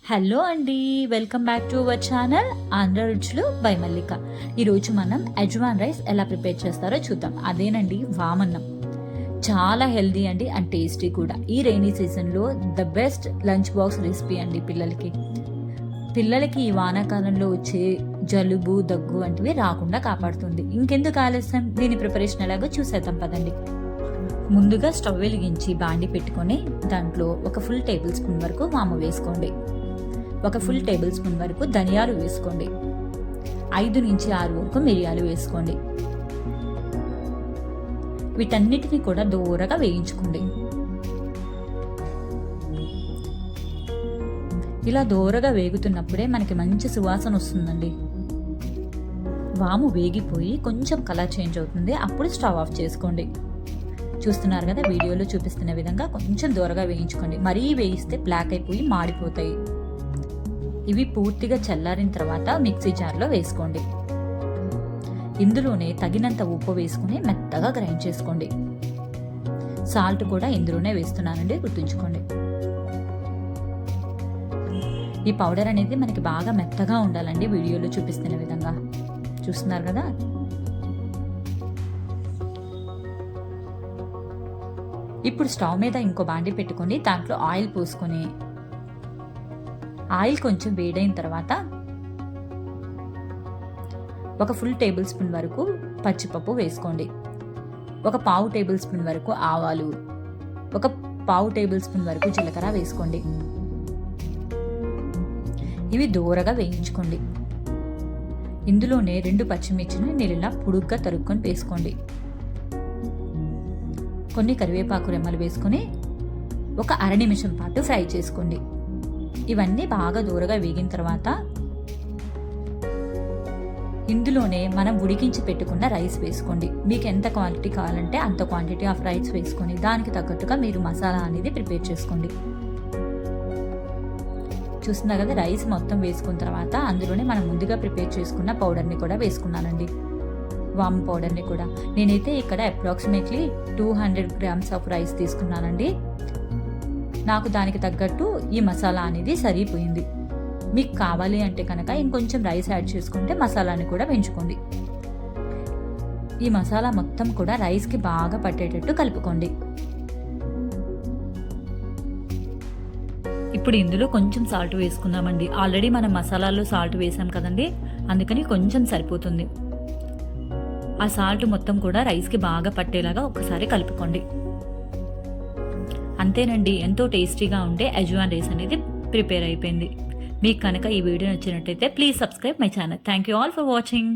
Hello అండి, welcome back to our channel Andhra రుచులు by మల్లిక. ఈరోజు మనం అజ్వాన్ రైస్ ఎలా ప్రిపేర్ చేస్తారో చూద్దాం. అదేనండి వామన్నం. చాలా హెల్దీ అండి అండ్ టేస్టీ కూడా. ఈ రైనీ సీజన్లో the best lunch box recipe అండి పిల్లలకి ఈ వానాకాలంలో వచ్చే జలుబు దగ్గు వంటివి రాకుండా కాపాడుతుంది. ఇంకెందుకు ఆలస్యం, దీని ప్రిపరేషన్ ఎలాగో చూసేద్దాం పదండి. ముందుగా స్టవ్ వెలిగించి బాండి పెట్టుకొని దాంట్లో ఒక ఫుల్ టేబుల్ స్పూన్ వరకు వాము వేసుకోండి. ఒక ఫుల్ టేబుల్ స్పూన్ వరకు ధనియాలు వేసుకోండి. 5 నుంచి 6 వరకు మిరియాలు వేసుకోండి. వీటన్నిటిని కూడా దూరగా వేయించుకోండి. ఇలా దూరగా వేగుతున్నప్పుడే మనకి మంచి సువాసన వస్తుందండి. వాము వేగిపోయి కొంచెం కలర్ చేంజ్ అవుతుంది, అప్పుడు స్టవ్ ఆఫ్ చేసుకోండి. చూస్తున్నారు కదా, వీడియోలో చూపిస్తున్న విధంగా కొంచెం దూరగా వేయించుకోండి. మరీ వేయిస్తే బ్లాక్ అయిపోయి మాడిపోతాయి. ఇవి పూర్తిగా చల్లారిన తర్వాత మిక్సీ జార్లో వేసుకోండి. ఇందులోనే తగినంత ఉప్పు వేసుకుని మెత్తగా గ్రైండ్ చేసుకోండి. సాల్ట్ కూడా ఇందులోనే వేస్తున్నానండి, గుర్తుంచుకోండి. ఈ పౌడర్ అనేది మనకి బాగా మెత్తగా ఉండాలండి, వీడియోలో చూపిస్తున్న విధంగా. చూస్తున్నారు కదా. ఇప్పుడు స్టవ్ మీద ఇంకో బాండి పెట్టుకొని దాంట్లో ఆయిల్ పోసుకొని ఆయిల్ కొంచెం వేడైన తర్వాత ఒక ఫుల్ టేబుల్ స్పూన్ వరకు పచ్చిపప్పు వేసుకోండి. ఒక పావు టేబుల్ స్పూన్ వరకు ఆవాలు, ఒక పావు టేబుల్ స్పూన్ వరకు జీలకర్ర వేసుకోండి. ఇవి దూరగా వేయించుకోండి. ఇందులోనే 2 పచ్చిమిర్చిని నీళ్ళలా పొడుగ్గా తరుక్కొని వేసుకోండి. కొన్ని కరివేపాకు రెమ్మలు వేసుకొని ఒక 1/2 నిమిషం పాటు ఫ్రై చేసుకోండి. ఇవన్నీ బాగా దూరగా వేగిన తర్వాత ఇందులోనే మనం ఉడికించి పెట్టుకున్న రైస్ వేసుకోండి. మీకు ఎంత క్వాంటిటీ కావాలంటే అంత క్వాంటిటీ ఆఫ్ రైస్ వేసుకొని దానికి తగ్గట్టుగా మీరు మసాలా అనేది ప్రిపేర్ చేసుకోండి. చూస్తున్నారు కదా, రైస్ మొత్తం వేసుకున్న తర్వాత అందులోనే మనం ముందుగా ప్రిపేర్ చేసుకున్న పౌడర్ని కూడా వేసుకున్నానండి, వామ్ పౌడర్ని కూడా. నేనైతే ఇక్కడ అప్రాక్సిమేట్లీ 200 గ్రామ్స్ ఆఫ్ రైస్ తీసుకున్నానండి. నాకు దానికి తగ్గట్టు ఈ మసాలా అనేది సరిపోయింది. మీకు కావాలి అంటే కనుక ఇంకొంచెం రైస్ యాడ్ చేసుకుంటే మసాలాని కూడా పెంచుకోండి. ఈ మసాలా మొత్తం కూడా రైస్కి బాగా పట్టేటట్టు కలుపుకోండి. ఇప్పుడు ఇందులో కొంచెం సాల్ట్ వేసుకుందామండి. ఆల్రెడీ మనం మసాలాల్లో సాల్ట్ వేసాం కదండి, అందుకని కొంచెం సరిపోతుంది. ఆ సాల్ట్ మొత్తం కూడా రైస్కి బాగా పట్టేలాగా ఒకసారి కలుపుకోండి. అంతేనండి, ఎంతో టేస్టీగా ఉండే అజ్వాన్ రైస్ అనేది ప్రిపేర్ అయిపోయింది. మీకు కనుక ఈ వీడియో నచ్చినట్టయితే please subscribe my channel. Thank you all for watching.